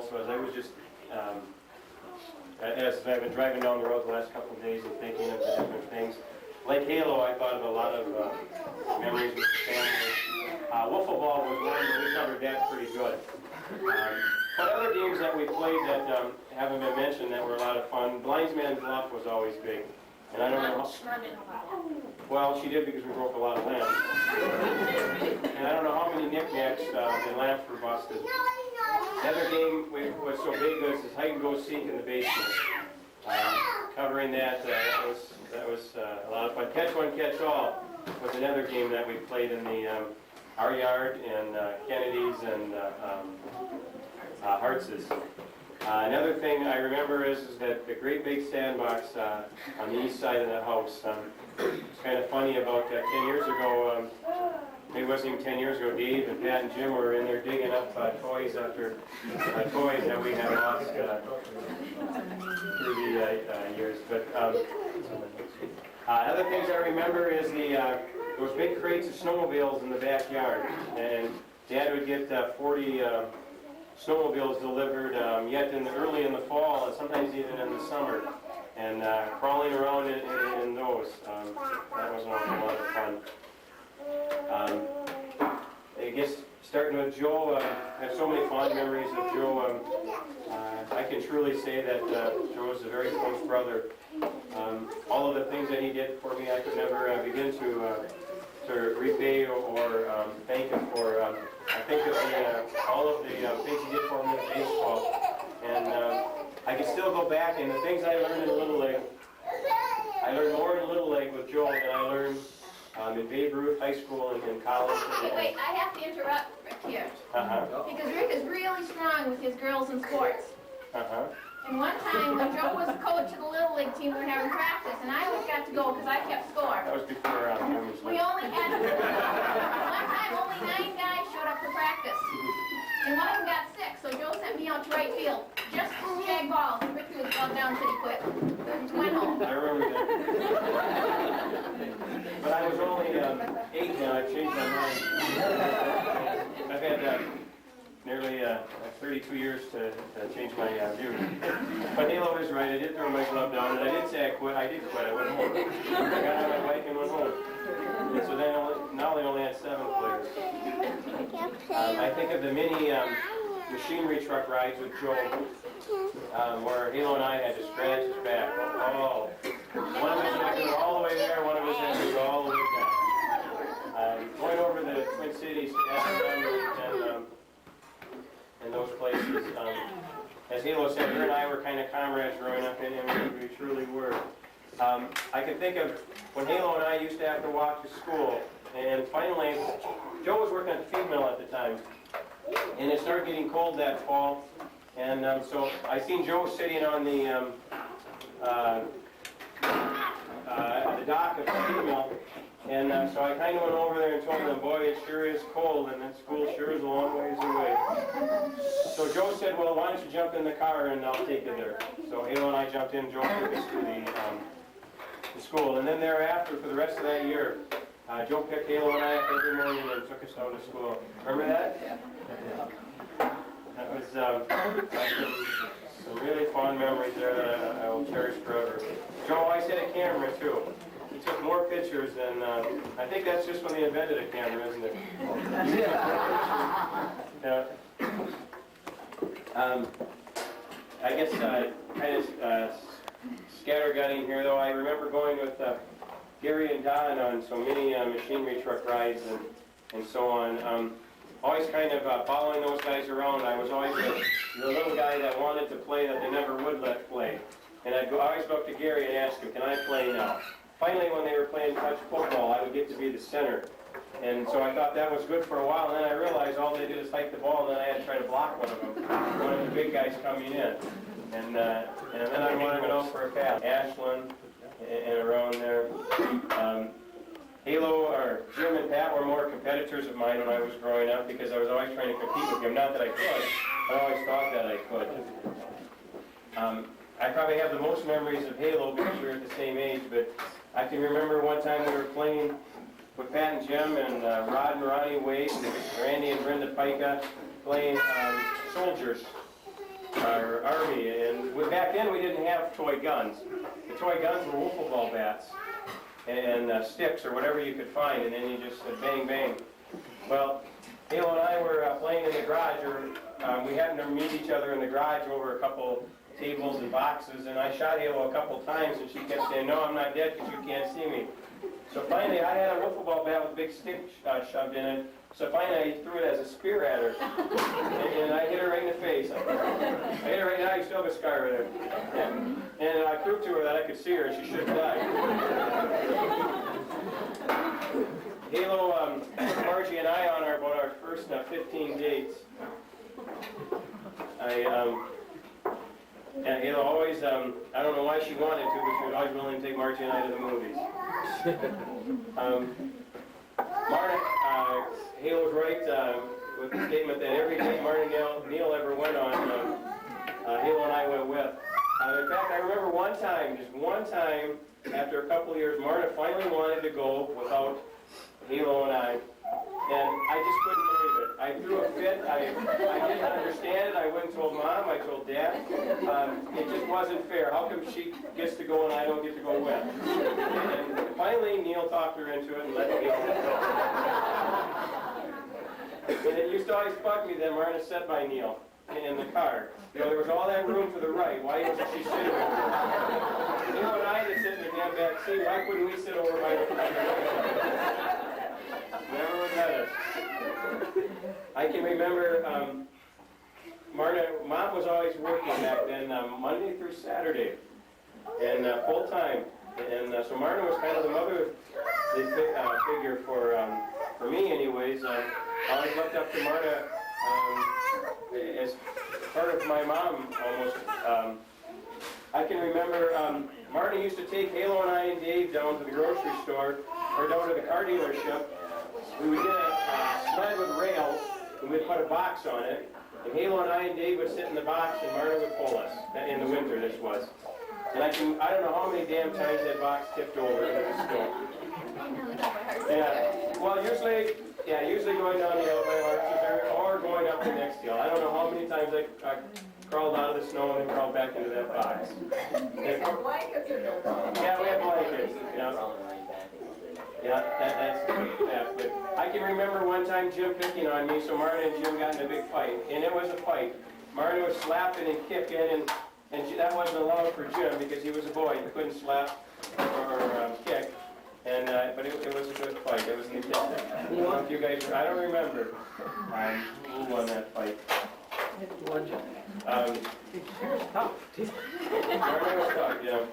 also is I was just, as I've been driving down the road the last couple of days and thinking of the different things, like Halo, I thought of a lot of memories with the family. Wiffle ball was one, but we covered that pretty good. But other games that we played that haven't been mentioned that were a lot of fun, Blindsman's Bluff was always big. And I don't know how, well, she did because we broke a lot of lamps. And I don't know how many knickknacks and lamps were busted. Another game was so big was hide and go seek in the basement. Covering that, that was a lot of fun. Catch one, catch all was another game that we played in the our yard and Kennedy's and Hartz's. Another thing I remember is that the great big sandbox on the east side of the house. It's kind of funny about 10 years ago, maybe it wasn't even 10 years ago, Dave and Pat and Jim were in there digging up toys after toys that we had lost through the years. But other things I remember is those big crates of snowmobiles in the backyard. And Dad would get 40 snowmobiles delivered yet early in the fall and sometimes even in the summer, and crawling around in those. That was a lot of fun. I guess starting with Joe, I have so many fond memories of Joe. I can truly say that Joe was a very close brother. All of the things that he did for me, I could never begin to repay or thank him for. I think of all of the things he did for me in baseball, and I can still go back and the things I learned in Little League. I learned more in Little League with Joel than I learned in Babe Ruth High School and in college. Wait, I have to interrupt Rick here. Because Rick is really strong with his girls in sports. And one time when Joe was coach of the Little League team, we were having practice, and I always got to go because I kept score. That was before we only had, one time only 9 guys showed up for practice. And one of them got sick, so Joe sent me out to right field. Just jag balls, and Ricky was gone down till he quit. He went home. I remember that. But I was only 8 now, I've changed my mind. I've had nearly 32 years to change my view. But Halo is right, I did throw my glove down, and I did say I quit. I did quit, I went home. I got on my bike and went home. And so then now they only had 7 players. I think of the mini machinery truck rides with Joe, where Halo and I had to scratch his back. Oh, one of us had to go all the way there, one of us had to go all the way back. Going over the Twin Cities and those places. As Halo said, her and I were kind of comrades growing up, and we truly were. I can think of when Halo and I used to have to walk to school, and finally, Joe was working at the feed mill at the time, and it started getting cold that fall, and so I seen Joe sitting on the dock of the feed mill, and so I kind of went over there and told him, boy, it sure is cold, and that school sure is a long ways away. So Joe said, well, why don't you jump in the car and I'll take you there. So Halo and I jumped in, Joe took us to the school, and then thereafter, for the rest of that year, Joe picked Halo and I up every morning and took us down to school. Remember that? That was some really fond memories there that I will cherish forever. Joe always had a camera, too. He took more pictures than, I think that's just when they invented a camera, isn't it? Yeah. I guess kind of scattergunning here, though. I remember going with Gary and Don on so many machinery truck rides and so on. Always kind of following those guys around. I was always the little guy that wanted to play that they never would let play. And I'd always go up to Gary and ask him, can I play now? Finally, when they were playing touch football, I would get to be the center. And so I thought that was good for a while, and then I realized all they did is hike the ball, and then I had to try to block one of them, one of the big guys coming in. And then I wanted to go for a pass. Ashland and around there. Halo, or Jim and Pat were more competitors of mine when I was growing up because I was always trying to compete with them. Not that I could, I always thought that I could. I probably have the most memories of Halo because we were at the same age, but I can remember one time we were playing with Pat and Jim and Rod and Ronnie Wade and Randy and Brenda Pica playing soldiers. our army, and back then we didn't have toy guns. The toy guns were wiffle ball bats and sticks or whatever you could find, and then you just bang, bang. Well, Halo and I were playing in the garage, or we happened to meet each other in the garage over a couple tables and boxes, and I shot Halo a couple times, and she kept saying, "No, I'm not dead because you can't see me." So finally, I had a wiffle ball bat with a big stick shoved in it. So finally, I threw it as a spear at her, and I hit her right in the face. I hit her right now. You still have a scar right there. And I proved to her that I could see her, and she should have died. Halo took Margie and I on about our first 15 dates. And Halo always, I don't know why she wanted to, but she was always willing to take Margie and I to the movies. Marta, Halo was right with the statement that every date Marta and Neil ever went on, Halo and I went with. In fact, I remember one time, just one time, after a couple of years, Marta finally wanted to go without Halo and I. And I just couldn't believe it. I threw a fit. I didn't understand it. I went and told Mom. I told Dad. It just wasn't fair. How come she gets to go and I don't get to go with? And finally, Neil talked her into it and let me go. And it used to always bug me that Marta sat by Neil in the car. You know, there was all that room to the right. Why wasn't she sitting over there? Neil and I had to sit in the damn back seat. Why couldn't we sit over by the Never would let us. I can remember Mom was always working back then, Monday through Saturday, and full time. And so Marta was kind of the mother figure for me, anyways. I always looked up to Marta as part of my mom, almost. I can remember Marta used to take Halo and I and Dave down to the grocery store, or down to the car dealership. We would get a sled with rails, and we'd put a box on it, and Halo and I and Dave would sit in the box, and Marta would pull us. In the winter, this was. And I don't know how many damn times that box tipped over into the snow. Yeah, well, usually going down the hill by Arches or going up the next hill. I don't know how many times I crawled out of the snow and then crawled back into that box. Blankets or no? Yeah, we had blankets. Yeah, but I can remember one time Jim picking on me, so Marta and Jim got in a big fight, and it was a fight. Marta was slapping and kicking, and that wasn't allowed for Jim because he was a boy. He couldn't slap or kick, but it was a good fight. It was in the kitchen. I don't know if you guys, I don't remember who won that fight. Marta was tough, yeah.